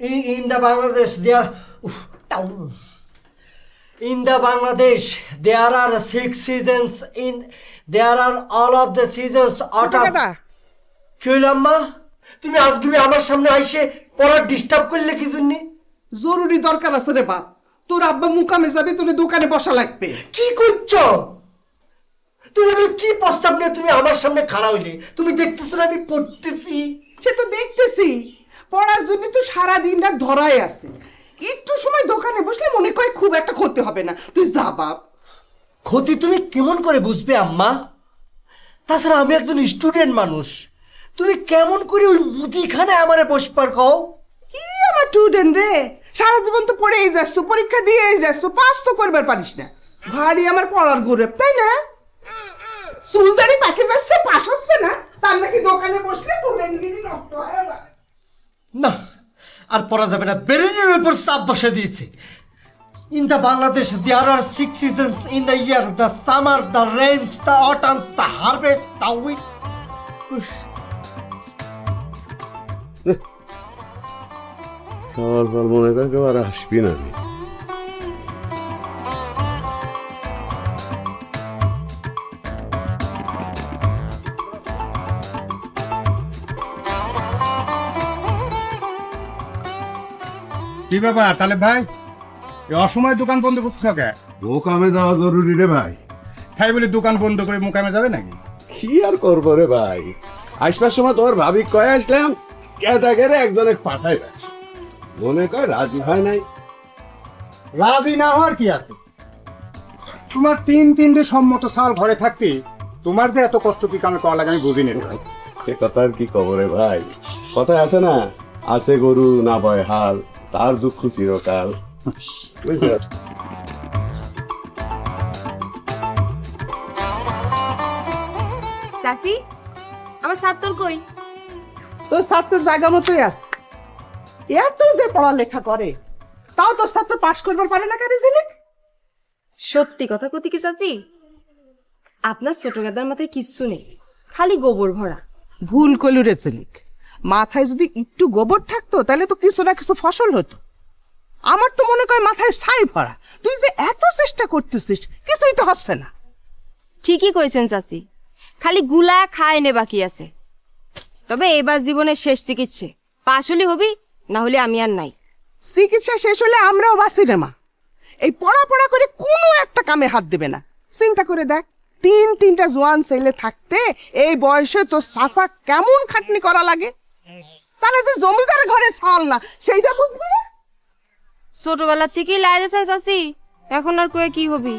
In the Bangladesh, there are the 6 seasons. There are all of the seasons. কি হইল আম্মা? তুমি আজকে আমার সামনে আইসে পড়া ডিস্টার্ব করলে কি জন্য? জরুরি দরকার আছে রে বাপ। তোর আব্বা মুকামে যাবে, তোর দোকানে বসা লাগবে। কি করছো তুমি? কি প্রস্তাব নিয়ে তুমি আমার সামনে খাড়া হইলে? তুমি দেখতেছো না আমি পড়তেছি? সে তো দেখতেছি, পড়ার জন্য তো সারা দিন রাত ধরাই আছে। একটু সময় দোকানে বসলে মনে হয় খুব একটা ক্ষতি হবে না। তুই যা বাপ। ক্ষতি তুমি কেমন করে বুঝবে আম্মা? তাছাড়া আমি একজন স্টুডেন্ট মানুষ। তুমি কেমন করে ওই মুদিখানে আমারে বসবার কও? কি আমার স্টুডেন্ট রে, সারা জীবন তো পড়েই যাচ্ছ, পরীক্ষা দিয়েই যাচ্ছ, পাস তো করবার পারিস না। ভারী আমার পড়ার গৌরব, তাই না? চুলদারি পাকে যাচ্ছে, পাস হচ্ছে না, তার নাকি দোকানে বসলে স্টুডেন্টগিরি নষ্ট হয়ে যায়। না, আর পড়া যাবে না, ব্রেনের উপর চাপ বসে দিয়েছে। In the Bangladesh, there are 6 seasons in the year: the summer, the rains, the autumns, the harvest, the winter. সওয়াল ফল মনে করে কেউ আর আসবি না। কি ব্যাপার তাহলে ভাই, এই অসময়ে দোকান বন্ধ করছো থাকে? মোকামে যাওয়া জরুরি রে ভাই। তাই বলে দোকান বন্ধ করে মোকামে যাবে নাকি? কি আর করবো রে ভাই, আসবার সময় তোর ভাবি কয়ে আসলাম, কেদা করে একজনে পাঠাই রাখছি। মনে কয় রাজি হয় নাই। রাজি না হওয়ার কি আছে? তোমার তিনটে সম্মত সাল ঘরে থাকতে তোমার যে এত কষ্ট কি কামে করা লাগে আমি বুঝিনি রে ভাই। সে কথার কি খবরে ভাই, কথায় আছে না, আছে গরু না বয় হাল, তার দুঃখ চিরকাল। বুঝলি? চাচি, আমার ছাত্র কই? তোর ছাত্র জায়গা মতোই আছে। এত যে পড়ালেখা করে, তাও তোর ছাত্র পাশ করবার পারে না কারে জেনে? সত্যি কথা কতি কি চাচি, আপনার ছোট গাদার মাথায় কিচ্ছু নেই, খালি গোবর ভরা। ভুল কইলু রে জেলিক, মাথায় যদি একটু গোবর থাকতো তাহলে তো কিছু না কিছু ফসল হতো। আমার তো মনে কয় মাথায় ছাই ভরা। তুই যে এত চেষ্টা করতেছিস, কিছুই তো হচ্ছে না। ঠিকই কইছেন চাচি, খালি গুলা খায় নে বাকি আছে। তবে এবার জীবনের শেষ চিকিৎসা, পাশ হলে হবি, না হলে আমি আর নাই। চিকিৎসা শেষ হলে আমরাও বাঁচি রে মা। এই পড়া করে কোনো একটা কামে হাত দেবে না। চিন্তা করে দেখ, তিনটা জোয়ান ছেলে থাকতে এই বয়সে তো চাচা কেমন খাটনি করা লাগে। তাহলে যে জমিদার ঘরে ছাল না, সেইটা বুঝবি না? ছোটবেলার থেকেই লাই দিয়েছেন চাচি, এখন আর কয়ে কি হবি?